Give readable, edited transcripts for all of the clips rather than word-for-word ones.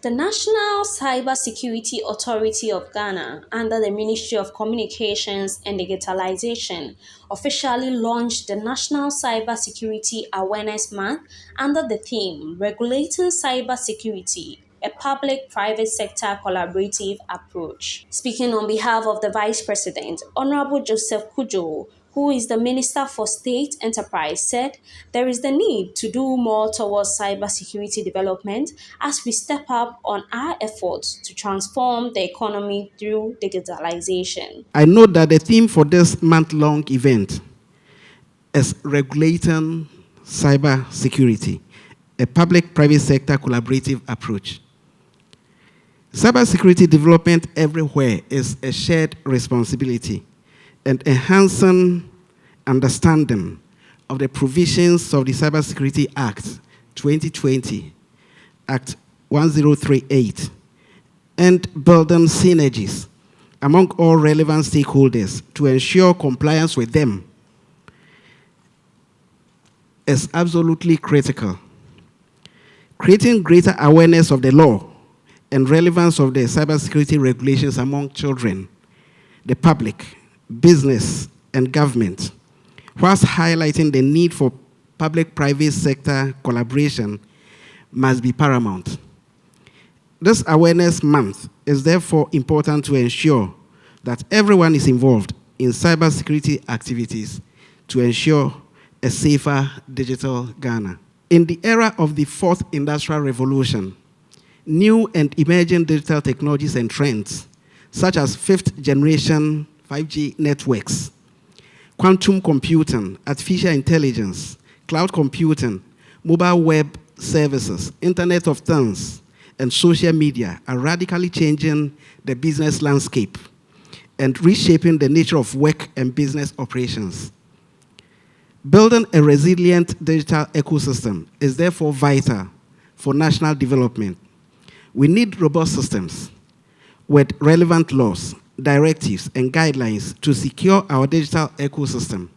The National Cybersecurity Authority of Ghana, under the Ministry of Communications and Digitalization, officially launched the National Cybersecurity Awareness Month under the theme Regulating Cybersecurity, a public-private sector collaborative approach. Speaking on behalf of the Vice President, Honorable Joseph Kujo, who is the Minister for State Enterprise, said there is the need to do more towards cybersecurity development as we step up on our efforts to transform the economy through digitalization. I note that the theme for this month-long event is regulating cybersecurity, a public-private sector collaborative approach. Cybersecurity development everywhere is a shared responsibility, and enhancing understanding of the provisions of the Cybersecurity Act 2020, Act 1038, and building synergies among all relevant stakeholders to ensure compliance with them is absolutely critical. Creating greater awareness of the law and relevance of the cybersecurity regulations among children, the public, business, and government, whilst highlighting the need for public-private sector collaboration, must be paramount. This Awareness Month is therefore important to ensure that everyone is involved in cybersecurity activities to ensure a safer digital Ghana. In the era of the fourth industrial revolution, new and emerging digital technologies and trends, such as fifth generation 5G networks, quantum computing, artificial intelligence, cloud computing, mobile web services, Internet of Things, and social media are radically changing the business landscape and reshaping the nature of work and business operations. Building a resilient digital ecosystem is therefore vital for national development. We need robust systems with relevant laws, directives, and guidelines to secure our digital ecosystem.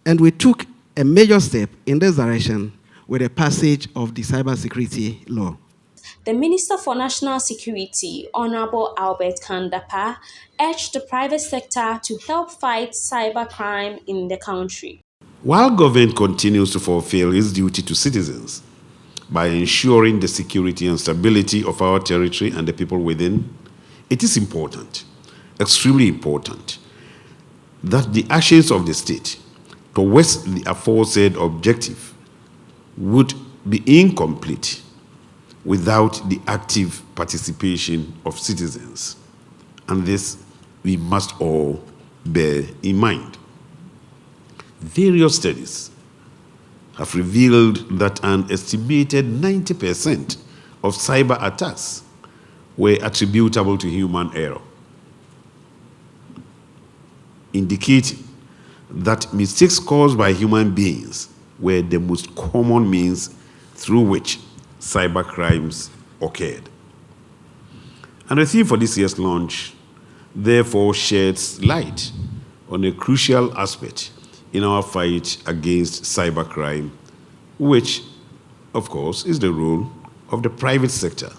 And we took a major step in this direction with the passage of the cybersecurity law. The Minister for National Security, Honorable Albert Kandapa, urged the private sector to help fight cybercrime in the country. While government continues to fulfill its duty to citizens by ensuring the security and stability of our territory and the people within, it is important, extremely important, that the actions of the state towards the aforesaid objective would be incomplete without the active participation of citizens. And this we must all bear in mind. Various studies have revealed that an estimated 90% of cyber attacks were attributable to human error, indicating that mistakes caused by human beings were the most common means through which cyber crimes occurred. And the theme for this year's launch therefore sheds light on a crucial aspect in our fight against cybercrime, which, of course, is the role of the private sector.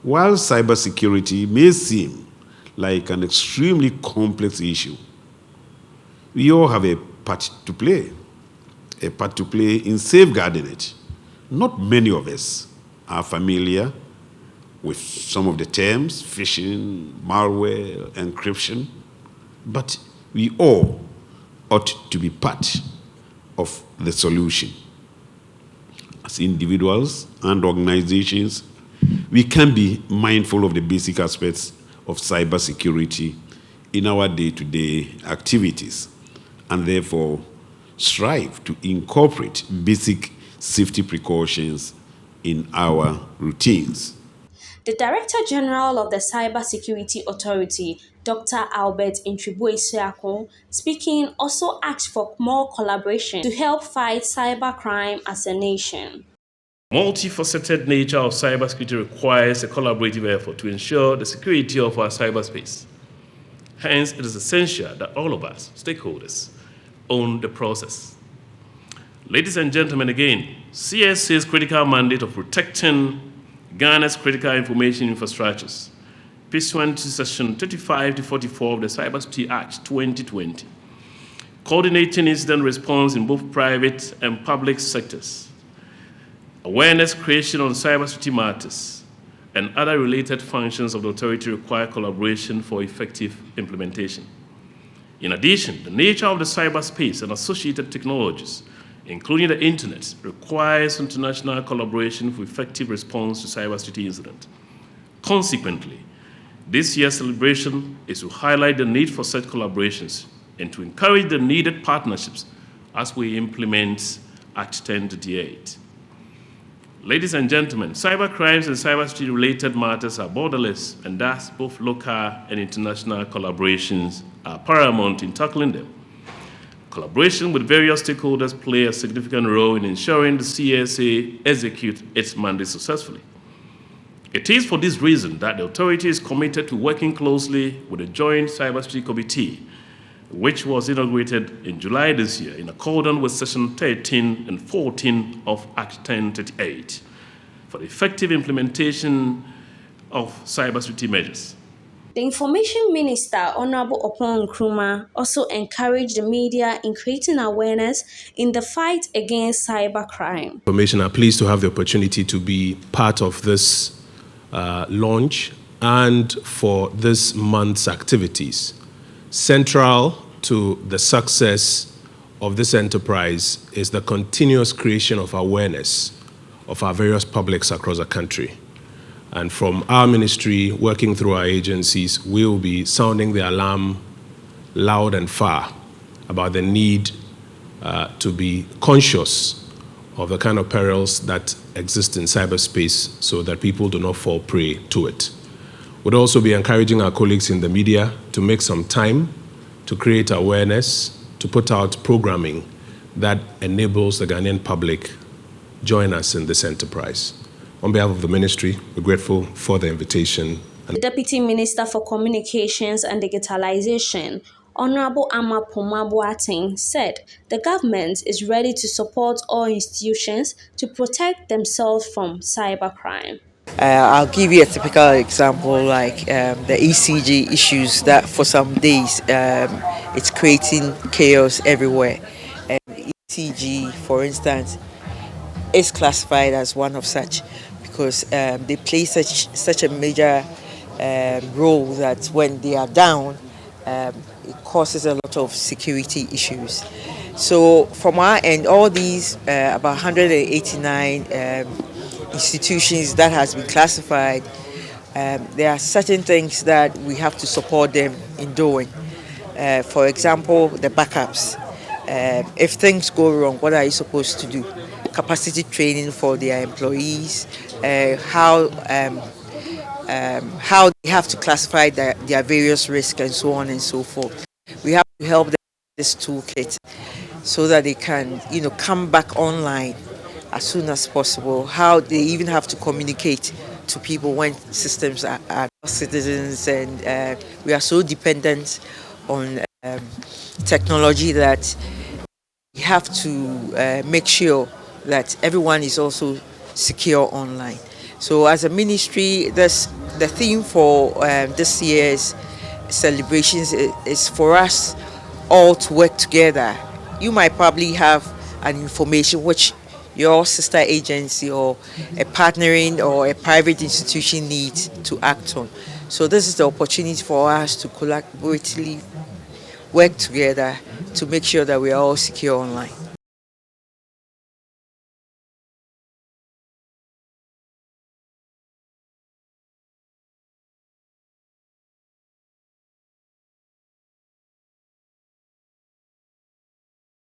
While cybersecurity may seem like an extremely complex issue, we all have a part to play in safeguarding it. Not many of us are familiar with some of the terms, phishing, malware, encryption, but we all ought to be part of the solution. As individuals and organizations, we can be mindful of the basic aspects of cybersecurity in our day-to-day activities, and therefore strive to incorporate basic safety precautions in our routines. The Director General of the Cybersecurity Authority, Dr. Albert Intribu-Isiakon, speaking, also asked for more collaboration to help fight cybercrime as a nation. Multifaceted nature of cybersecurity requires a collaborative effort to ensure the security of our cyberspace. Hence, it is essential that all of us, stakeholders, own the process. Ladies and gentlemen, again, CSA's critical mandate of protecting Ghana's critical information infrastructures, pursuant to Section 35 to 44 of the Cybersecurity Act 2020, coordinating incident response in both private and public sectors, awareness creation on cybersecurity matters, and other related functions of the authority require collaboration for effective implementation. In addition, the nature of the cyberspace and associated technologies, including the internet, requires international collaboration for effective response to cybersecurity incidents. Consequently, this year's celebration is to highlight the need for such collaborations and to encourage the needed partnerships as we implement Act 1038. Ladies and gentlemen, cyber crimes and cybersecurity-related matters are borderless, and thus both local and international collaborations are paramount in tackling them. Collaboration with various stakeholders play a significant role in ensuring the CSA execute its mandate successfully. It is for this reason that the authority is committed to working closely with the Joint Cybersecurity Committee, which was inaugurated in July this year in accordance with Section 13 and 14 of Act 1038 for the effective implementation of cybersecurity measures. The Information Minister, Honorable Oppong Nkrumah, also encouraged the media in creating awareness in the fight against cybercrime. Information, I'm pleased to have the opportunity to be part of this launch and for this month's activities. Central to the success of this enterprise is the continuous creation of awareness of our various publics across the country. And from our ministry, working through our agencies, we will be sounding the alarm loud and far about the need to be conscious of the kind of perils that exist in cyberspace so that people do not fall prey to it. We'll also be encouraging our colleagues in the media to make some time to create awareness, to put out programming that enables the Ghanaian public join us in this enterprise. On behalf of the ministry, we're grateful for the invitation. The Deputy Minister for Communications and Digitalization, Honorable Ama Poma Boateng, said the government is ready to support all institutions to protect themselves from cybercrime. I'll give you a typical example like the ECG issues that for some days it's creating chaos everywhere. ECG, for instance, is classified as one of such because they play such a major role that when they are down, it causes a lot of security issues. So from our end, all these about 189 institutions that has been classified, there are certain things that we have to support them in doing. For example, the backups. If things go wrong, what are you supposed to do? Capacity training for their employees, how they have to classify their various risks and so on and so forth. We have to help them with this toolkit so that they can, come back online as soon as possible. How they even have to communicate to people when systems are citizens, and we are so dependent on technology that we have to make sure that everyone is also secure online. So as a ministry, the theme for this year's celebrations is for us all to work together. You might probably have an information which your sister agency or a partnering or a private institution needs to act on. So this is the opportunity for us to collaboratively work together to make sure that we are all secure online.